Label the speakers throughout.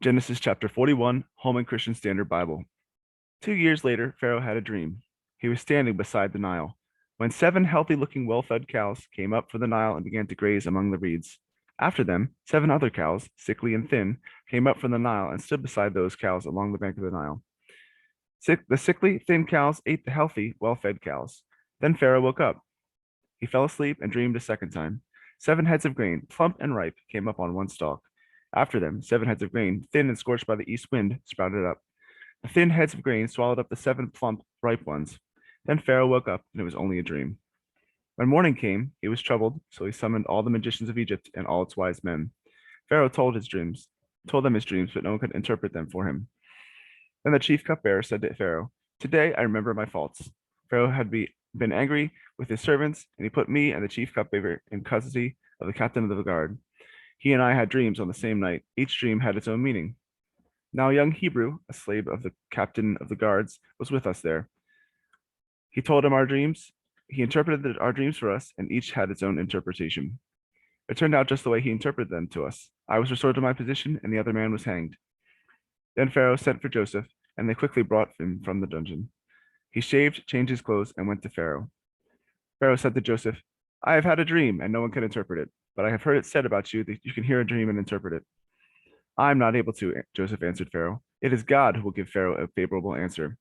Speaker 1: Genesis chapter 41, Holman Christian Standard Bible. 2 years later, Pharaoh had a dream. He was standing beside the Nile when seven healthy looking, well fed cows came up from the Nile and began to graze among the reeds. After them, seven other cows, sickly and thin, came up from the Nile and stood beside those cows along the bank of the Nile. The sickly, thin cows ate the healthy, well fed cows. Then Pharaoh woke up. He fell asleep and dreamed a second time. Seven heads of grain, plump and ripe, came up on one stalk. After them, seven heads of grain, thin and scorched by the east wind, sprouted up. The thin heads of grain swallowed up the seven plump, ripe ones. Then Pharaoh woke up, and it was only a dream. When morning came, he was troubled, so he summoned all the magicians of Egypt and all its wise men. Pharaoh told them his dreams, but no one could interpret them for him. Then the chief cupbearer said to Pharaoh, "Today I remember my faults." Pharaoh had been angry with his servants, and he put me and the chief cupbearer in custody of the captain of the guard. He and I had dreams on the same night. Each dream had its own meaning. Now a young Hebrew, a slave of the captain of the guards, was with us there. He told him our dreams. He interpreted our dreams for us, and each had its own interpretation. It turned out just the way he interpreted them to us. I was restored to my position, and the other man was hanged. Then Pharaoh sent for Joseph, and they quickly brought him from the dungeon. He shaved, changed his clothes, and went to Pharaoh. Pharaoh said to Joseph, "I have had a dream, and no one can interpret it, but I have heard it said about you that you can hear a dream and interpret it." "I'm not able to," Joseph answered Pharaoh. "It is God who will give Pharaoh a favorable answer."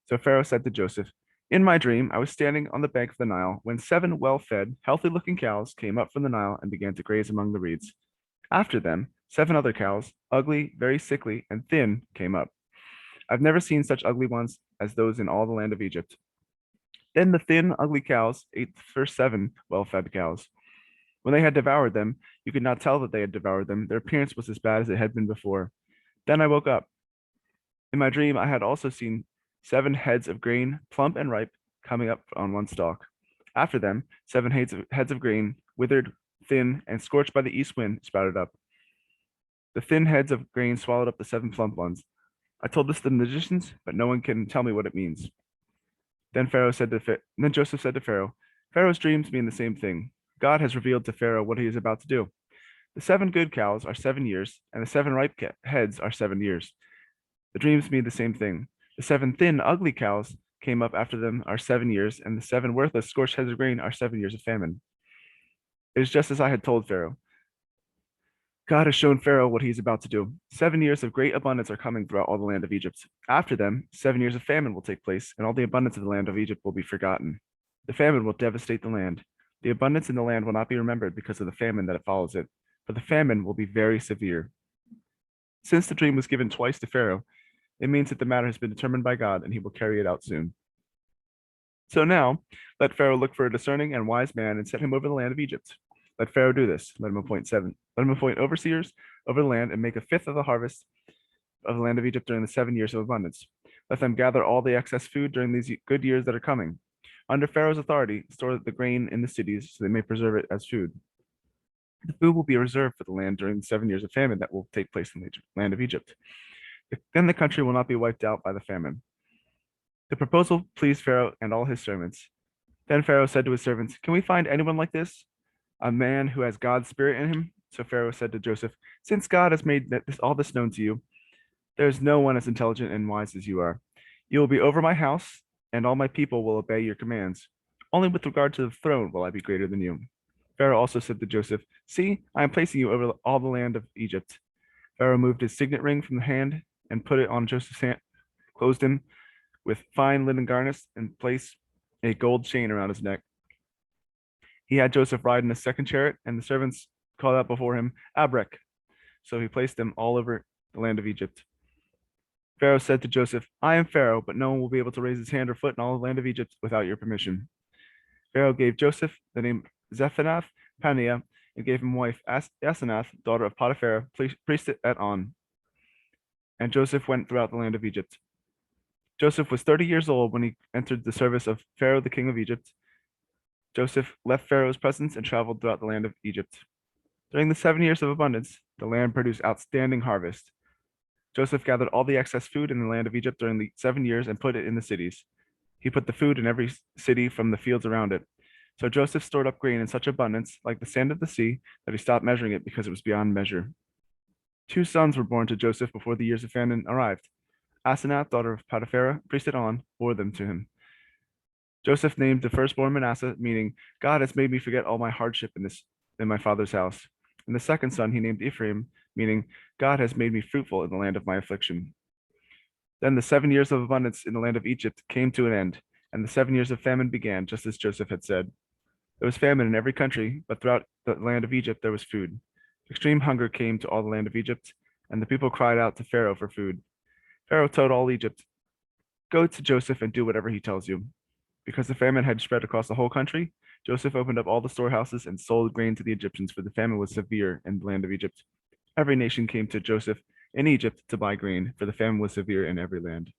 Speaker 1: So Pharaoh said to Joseph, "In my dream, I was standing on the bank of the Nile when seven well-fed, healthy-looking cows came up from the Nile and began to graze among the reeds. After them, seven other cows, ugly, very sickly, and thin, came up. I've never seen such ugly ones as those in all the land of Egypt. Then the thin, ugly cows ate the first seven well-fed cows. When they had devoured them, you could not tell that they had devoured them. Their appearance was as bad as it had been before. Then I woke up. In my dream, I had also seen seven heads of grain, plump and ripe, coming up on one stalk. After them, seven heads of grain, withered, thin, and scorched by the east wind, sprouted up. The thin heads of grain swallowed up the seven plump ones. I told this to the magicians, but no one can tell me what it means." Then Joseph said to Pharaoh, "Pharaoh's dreams mean the same thing. God has revealed to Pharaoh what he is about to do. The seven good cows are 7 years, and the seven ripe heads are 7 years. The dreams mean the same thing. The seven thin, ugly cows came up after them are 7 years, and the seven worthless, scorched heads of grain are 7 years of famine. It is just as I had told Pharaoh. God has shown Pharaoh what he is about to do. 7 years of great abundance are coming throughout all the land of Egypt. After them, 7 years of famine will take place, and all the abundance of the land of Egypt will be forgotten. The famine will devastate the land. The abundance in the land will not be remembered because of the famine that follows it, for the famine will be very severe. Since the dream was given twice to Pharaoh, it means that the matter has been determined by God, and he will carry it out soon. So now, let Pharaoh look for a discerning and wise man and set him over the land of Egypt. Let Pharaoh do this. Let him appoint overseers over the land and make a fifth of the harvest of the land of Egypt during the 7 years of abundance. Let them gather all the excess food during these good years that are coming. Under Pharaoh's authority, store the grain in the cities so they may preserve it as food. The food will be reserved for the land during the 7 years of famine that will take place in the land of Egypt. Then the country will not be wiped out by the famine. The proposal pleased Pharaoh and all his servants. Then Pharaoh said to his servants, "Can we find anyone like this? A man who has God's spirit in him?" So Pharaoh said to Joseph, "Since God has made all this known to you, there is no one as intelligent and wise as you are. You will be over my house, and all my people will obey your commands. Only with regard to the throne will I be greater than you." Pharaoh also said to Joseph, "See, I am placing you over all the land of Egypt." Pharaoh moved his signet ring from the hand and put it on Joseph's hand, closed him with fine linen garments, and placed a gold chain around his neck. He had Joseph ride in a second chariot, and the servants called out before him, "Abrek." So he placed them all over the land of Egypt. Pharaoh said to Joseph, "I am Pharaoh, but no one will be able to raise his hand or foot in all the land of Egypt without your permission." Pharaoh gave Joseph the name Zephanath Paneah and gave him wife Asenath, daughter of Potiphar, priest at On. And Joseph went throughout the land of Egypt. Joseph was 30 years old when he entered the service of Pharaoh, the king of Egypt. Joseph left Pharaoh's presence and traveled throughout the land of Egypt. During the 7 years of abundance, the land produced outstanding harvest. Joseph gathered all the excess food in the land of Egypt during the 7 years and put it in the cities. He put the food in every city from the fields around it. So Joseph stored up grain in such abundance, like the sand of the sea, that he stopped measuring it because it was beyond measure. 2 sons were born to Joseph before the years of famine arrived. Asenath, daughter of Potipharah, priest at On, bore them to him. Joseph named the firstborn Manasseh, meaning God has made me forget all my hardship in my father's house. And the second son he named Ephraim, meaning God has made me fruitful in the land of my affliction. Then the 7 years of abundance in the land of Egypt came to an end, and the 7 years of famine began, just as Joseph had said. There was famine in every country, but throughout the land of Egypt there was food. Extreme hunger came to all the land of Egypt, and the people cried out to Pharaoh for food. Pharaoh told all Egypt, "Go to Joseph and do whatever he tells you." Because the famine had spread across the whole country, Joseph opened up all the storehouses and sold grain to the Egyptians, for the famine was severe in the land of Egypt. Every nation came to Joseph in Egypt to buy grain, for the famine was severe in every land.